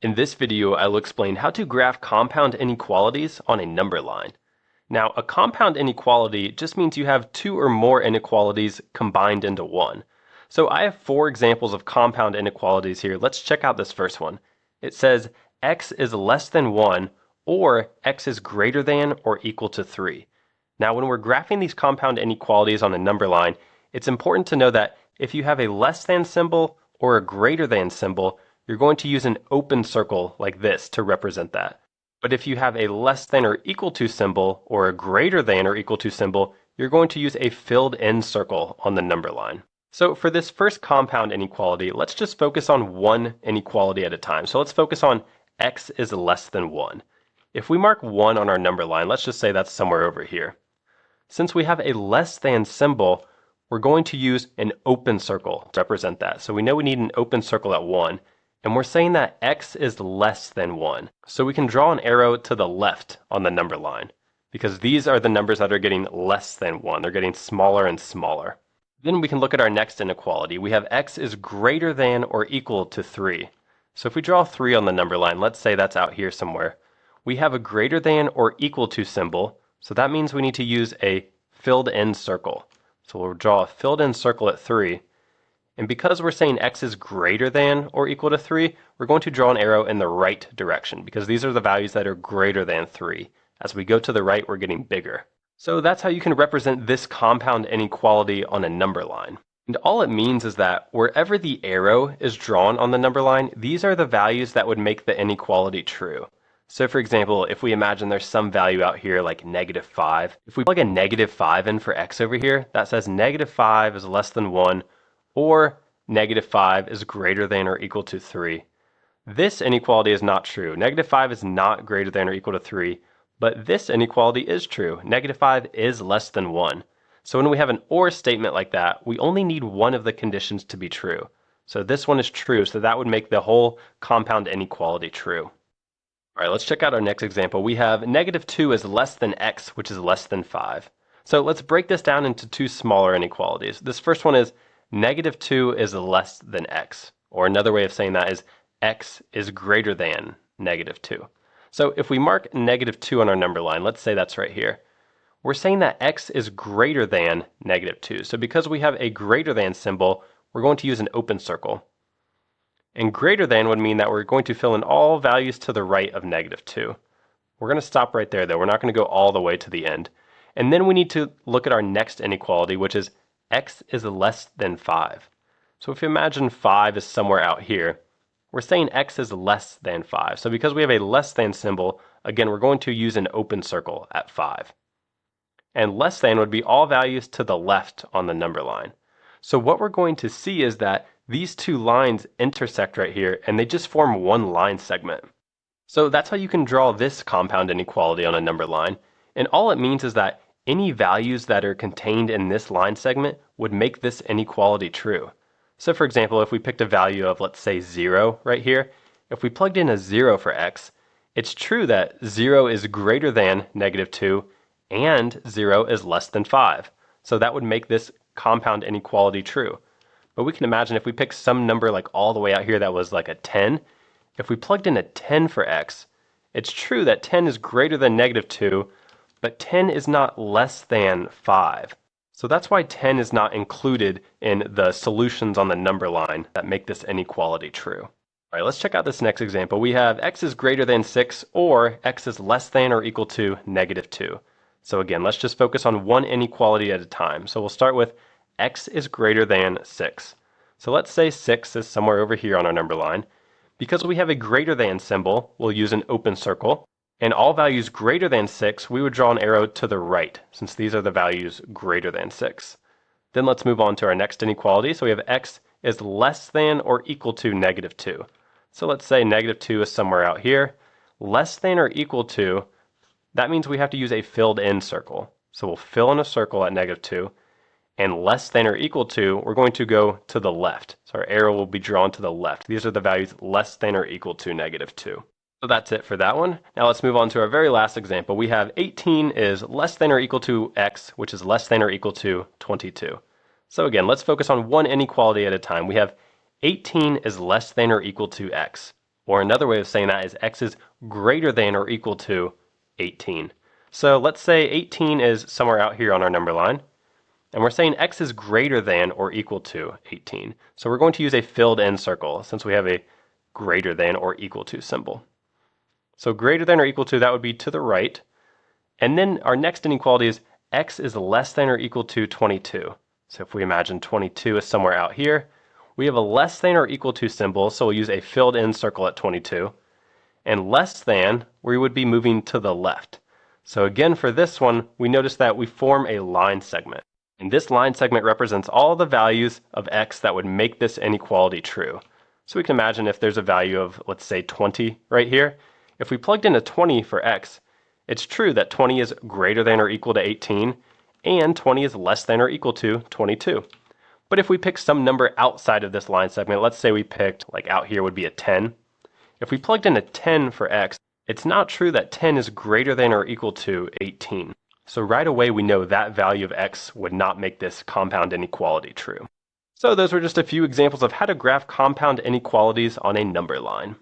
In this video, I will explain how to graph compound inequalities on a number line. Now, a compound inequality just means you have two or more inequalities combined into one. So I have four examples of compound inequalities here. Let's check out this first one. It says x is less than 1 or x is greater than or equal to 3. Now, when we're graphing these compound inequalities on a number line, it's important to know that if you have a less than symbol or a greater than symbol, you're going to use an open circle like this to represent that. But if you have a less than or equal to symbol or a greater than or equal to symbol, you're going to use a filled in circle on the number line. So for this first compound inequality, let's just focus on one inequality at a time. So let's focus on x is less than 1. If we mark 1 on our number line, let's just say that's somewhere over here. Since we have a less than symbol, we're going to use an open circle to represent that. So we know we need an open circle at 1. And we're saying that x is less than 1. So we can draw an arrow to the left on the number line, because these are the numbers that are getting less than 1. They're getting smaller and smaller. Then we can look at our next inequality. We have x is greater than or equal to 3. So if we draw 3 on the number line, let's say that's out here somewhere, we have a greater than or equal to symbol, so that means we need to use a filled in circle. So we'll draw a filled in circle at 3. And because we're saying x is greater than or equal to 3, we're going to draw an arrow in the right direction, because these are the values that are greater than 3. As we go to the right, we're getting bigger. So that's how you can represent this compound inequality on a number line. And all it means is that wherever the arrow is drawn on the number line, these are the values that would make the inequality true. So for example, if we imagine there's some value out here like -5, if we plug a -5 in for x over here, that says -5 is less than 1, or -5 is greater than or equal to 3. This inequality is not true. -5 is not greater than or equal to 3, but this inequality is true. -5 is less than 1. So when we have an or statement like that, we only need one of the conditions to be true. So this one is true, so that would make the whole compound inequality true. All right, let's check out our next example. We have -2 is less than x, which is less than 5. So let's break this down into two smaller inequalities. This first one is -2 is less than x, or another way of saying that is x is greater than -2. So if we mark -2 on our number line, let's say that's right here, we're saying that x is greater than -2. So because we have a greater than symbol, we're going to use an open circle. And greater than would mean that we're going to fill in all values to the right of -2. We're going to stop right there though. We're not going to go all the way to the end. And then we need to look at our next inequality, which is x is less than 5. So if you imagine 5 is somewhere out here, we're saying x is less than 5. So because we have a less than symbol, again, we're going to use an open circle at 5. And less than would be all values to the left on the number line. So what we're going to see is that these two lines intersect right here, and they just form one line segment. So that's how you can draw this compound inequality on a number line. And all it means is that any values that are contained in this line segment would make this inequality true. So for example, if we picked a value of, let's say, 0 right here, if we plugged in a 0 for x, it's true that 0 is greater than -2 and 0 is less than 5. So that would make this compound inequality true. But we can imagine if we picked some number like all the way out here that was like a 10, if we plugged in a 10 for x, it's true that 10 is greater than -2, but 10 is not less than 5. So that's why 10 is not included in the solutions on the number line that make this inequality true. All right, let's check out this next example. We have x is greater than 6 or x is less than or equal to -2. So again, let's just focus on one inequality at a time. So we'll start with x is greater than 6. So let's say 6 is somewhere over here on our number line. Because we have a greater than symbol, we'll use an open circle. And all values greater than 6, we would draw an arrow to the right, since these are the values greater than 6. Then let's move on to our next inequality. So we have x is less than or equal to -2. So let's say -2 is somewhere out here. Less than or equal to, that means we have to use a filled in circle. So we'll fill in a circle at -2. And less than or equal to, we're going to go to the left. So our arrow will be drawn to the left. These are the values less than or equal to -2. So that's it for that one. Now let's move on to our very last example. We have 18 is less than or equal to x, which is less than or equal to 22. So again, let's focus on one inequality at a time. We have 18 is less than or equal to x, Or another way of saying that is x is greater than or equal to 18. So let's say 18 is somewhere out here on our number line, and we're saying x is greater than or equal to 18. So we're going to use a filled in circle since we have a greater than or equal to symbol. So greater than or equal to, that would be to the right. And then our next inequality is x is less than or equal to 22. So if we imagine 22 is somewhere out here, we have a less than or equal to symbol, so we'll use a filled in circle at 22. And less than, we would be moving to the left. So again, for this one, we notice that we form a line segment. And this line segment represents all the values of x that would make this inequality true. So we can imagine if there's a value of, let's say, 20 right here. If we plugged in a 20 for x, it's true that 20 is greater than or equal to 18, and 20 is less than or equal to 22. But if we pick some number outside of this line segment, let's say we picked, like out here would be a 10. If we plugged in a 10 for x, it's not true that 10 is greater than or equal to 18. So right away we know that value of x would not make this compound inequality true. So those were just a few examples of how to graph compound inequalities on a number line.